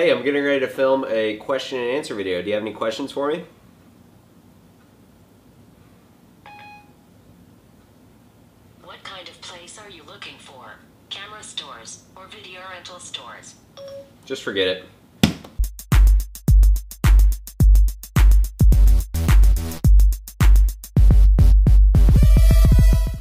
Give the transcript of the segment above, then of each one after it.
Hey, I'm getting ready to film a question and answer video. Do you have any questions for me? What kind of place are you looking for? Camera stores or video rental stores? Just forget it.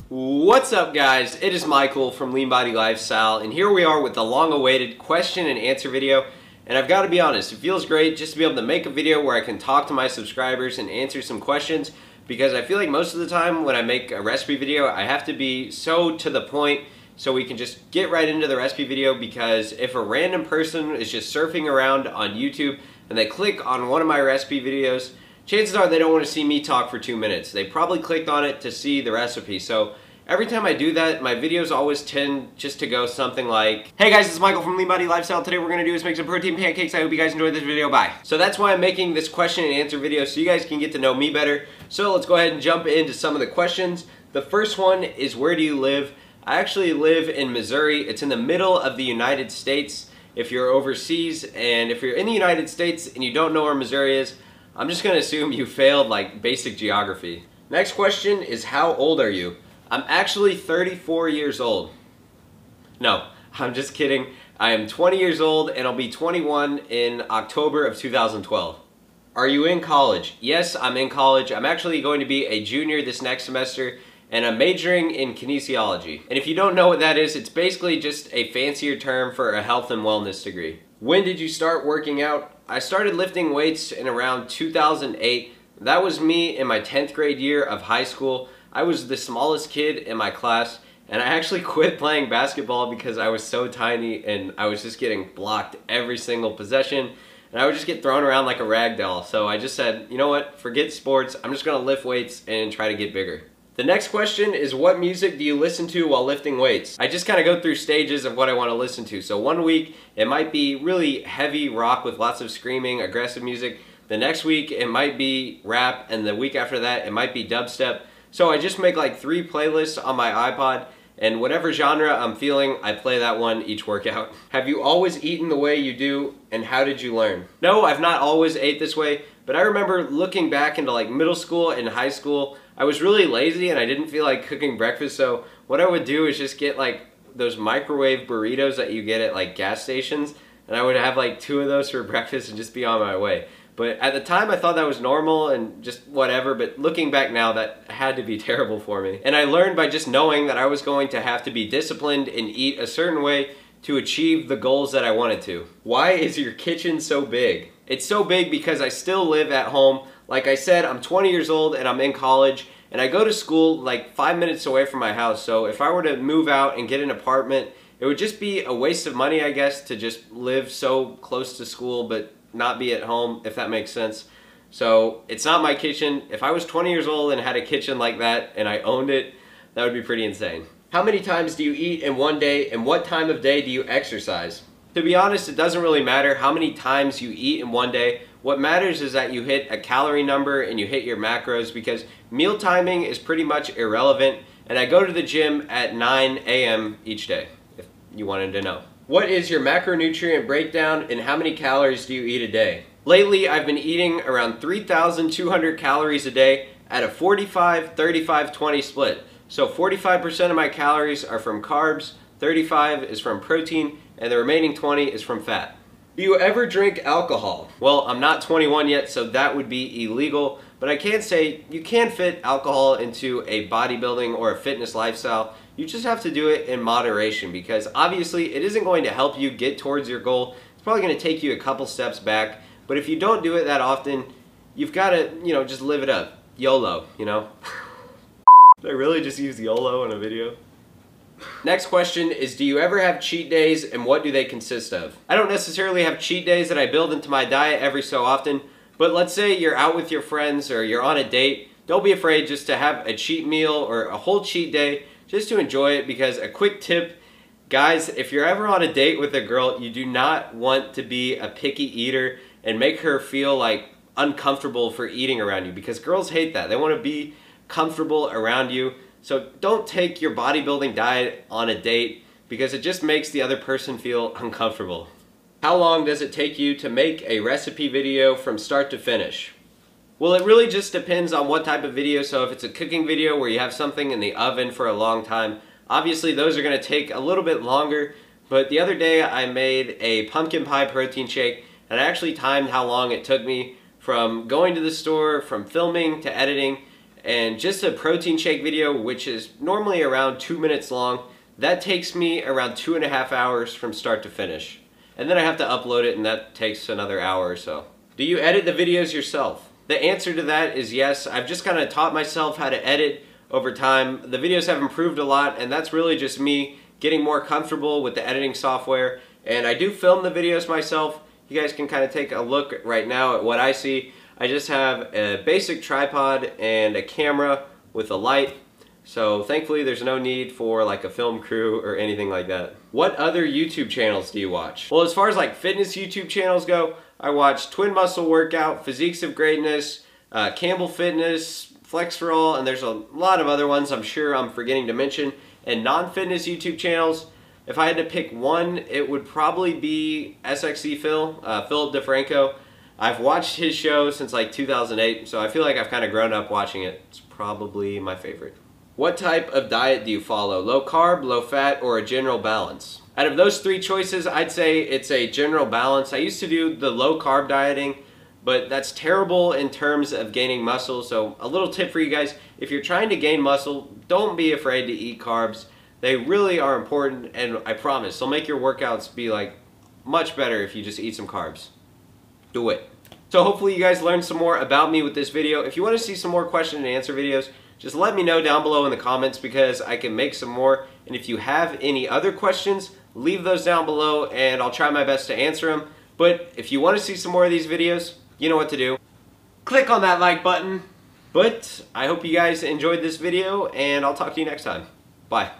What's up, guys? It is Michael from Lean Body Lifestyle, and here we are with the long-awaited question and answer video. And I've got to be honest, it feels great just to be able to make a video where I can talk to my subscribers and answer some questions, because I feel like most of the time when I make a recipe video, I have to be so to the point so we can just get right into the recipe video, because if a random person is just surfing around on YouTube and they click on one of my recipe videos, chances are they don't want to see me talk for 2 minutes. They probably clicked on it to see the recipe. So every time I do that, my videos always tend just to go something like, hey guys, it's Michael from Lean Body Lifestyle. Today what we're going to do is make some protein pancakes. I hope you guys enjoyed this video. Bye. So that's why I'm making this question and answer video, so you guys can get to know me better. So let's go ahead and jump into some of the questions. The first one is, where do you live? I actually live in Missouri. It's in the middle of the United States if you're overseas. And if you're in the United States and you don't know where Missouri is, I'm just going to assume you failed like basic geography. Next question is, how old are you? I'm actually 34 years old. No, I'm just kidding. I am 20 years old and I'll be 21 in October of 2012. Are you in college? Yes, I'm in college. I'm actually going to be a junior this next semester, and I'm majoring in kinesiology. And if you don't know what that is, it's basically just a fancier term for a health and wellness degree. When did you start working out? I started lifting weights in around 2008. That was me in my 10th grade year of high school. I was the smallest kid in my class, and I actually quit playing basketball because I was so tiny and I was just getting blocked every single possession, and I would just get thrown around like a rag doll. So I just said, you know what, forget sports, I'm just gonna lift weights and try to get bigger. The next question is, what music do you listen to while lifting weights? I just kind of go through stages of what I want to listen to. So one week it might be really heavy rock with lots of screaming, aggressive music. The next week it might be rap, and the week after that it might be dubstep. So I just make like 3 playlists on my iPod, and whatever genre I'm feeling, I play that one each workout. Have you always eaten the way you do, and how did you learn? No, I've not always ate this way, but I remember looking back into like middle school and high school, I was really lazy and I didn't feel like cooking breakfast, so what I would do is just get like those microwave burritos that you get at like gas stations, and I would have like 2 of those for breakfast and just be on my way. But at the time I thought that was normal and just whatever, but looking back now, that had to be terrible for me. And I learned by just knowing that I was going to have to be disciplined and eat a certain way to achieve the goals that I wanted to. Why is your kitchen so big? It's so big because I still live at home. Like I said, I'm 20 years old and I'm in college, and I go to school like 5 minutes away from my house. So if I were to move out and get an apartment, it would just be a waste of money, I guess, to just live so close to school but not be at home, if that makes sense. So it's not my kitchen. If I was 20 years old and had a kitchen like that and I owned it, that would be pretty insane. How many times do you eat in one day, and what time of day do you exercise? To be honest, it doesn't really matter how many times you eat in one day. What matters is that you hit a calorie number and you hit your macros, because meal timing is pretty much irrelevant, and I go to the gym at 9 a.m. each day, if you wanted to know. What is your macronutrient breakdown, and how many calories do you eat a day? Lately, I've been eating around 3,200 calories a day at a 45-35-20 split. So 45% of my calories are from carbs, 35 is from protein, and the remaining 20 is from fat. Do you ever drink alcohol? Well, I'm not 21 yet, so that would be illegal, but I can say you can fit alcohol into a bodybuilding or a fitness lifestyle. You just have to do it in moderation, because obviously it isn't going to help you get towards your goal. It's probably going to take you a couple steps back, but if you don't do it that often, you've got to, just live it up. YOLO, Did I really just use YOLO in a video? Next question is, do you ever have cheat days, and what do they consist of? I don't necessarily have cheat days that I build into my diet every so often, but let's say you're out with your friends or you're on a date. Don't be afraid just to have a cheat meal or a whole cheat day just to enjoy it, because a quick tip, guys, if you're ever on a date with a girl, you do not want to be a picky eater and make her feel like uncomfortable for eating around you, because girls hate that. They want to be comfortable around you. So don't take your bodybuilding diet on a date, because it just makes the other person feel uncomfortable. How long does it take you to make a recipe video from start to finish? Well, it really just depends on what type of video. So if it's a cooking video where you have something in the oven for a long time, obviously those are going to take a little bit longer. But the other day I made a pumpkin pie protein shake, and I actually timed how long it took me from going to the store, from filming to editing, and just a protein shake video, which is normally around 2 minutes long, that takes me around 2.5 hours from start to finish. And then I have to upload it, and that takes another hour or so. Do you edit the videos yourself? The answer to that is yes. I've just kind of taught myself how to edit over time. The videos have improved a lot, and that's really just me getting more comfortable with the editing software. And I do film the videos myself. You guys can kind of take a look right now at what I see. I just have a basic tripod and a camera with a light. So thankfully there's no need for like a film crew or anything like that. What other YouTube channels do you watch? Well, as far as like fitness YouTube channels go, I watch Twin Muscle Workout, Physiques of Greatness, Campbell Fitness, Flex for All, and there's a lot of other ones I'm sure I'm forgetting to mention. And non-fitness YouTube channels, if I had to pick one, it would probably be SXC Phil, Philip DeFranco. I've watched his show since like 2008, so I feel like I've kind of grown up watching it. It's probably my favorite. What type of diet do you follow? Low carb, low fat, or a general balance? Out of those three choices, I'd say it's a general balance. I used to do the low carb dieting, but that's terrible in terms of gaining muscle. So a little tip for you guys, if you're trying to gain muscle, don't be afraid to eat carbs. They really are important, and I promise, they'll make your workouts be like much better if you just eat some carbs. Do it. So hopefully you guys learned some more about me with this video. If you want to see some more question and answer videos, just let me know down below in the comments because I can make some more. And if you have any other questions, leave those down below and I'll try my best to answer them. But if you want to see some more of these videos, you know what to do. Click on that like button. But I hope you guys enjoyed this video and I'll talk to you next time. Bye.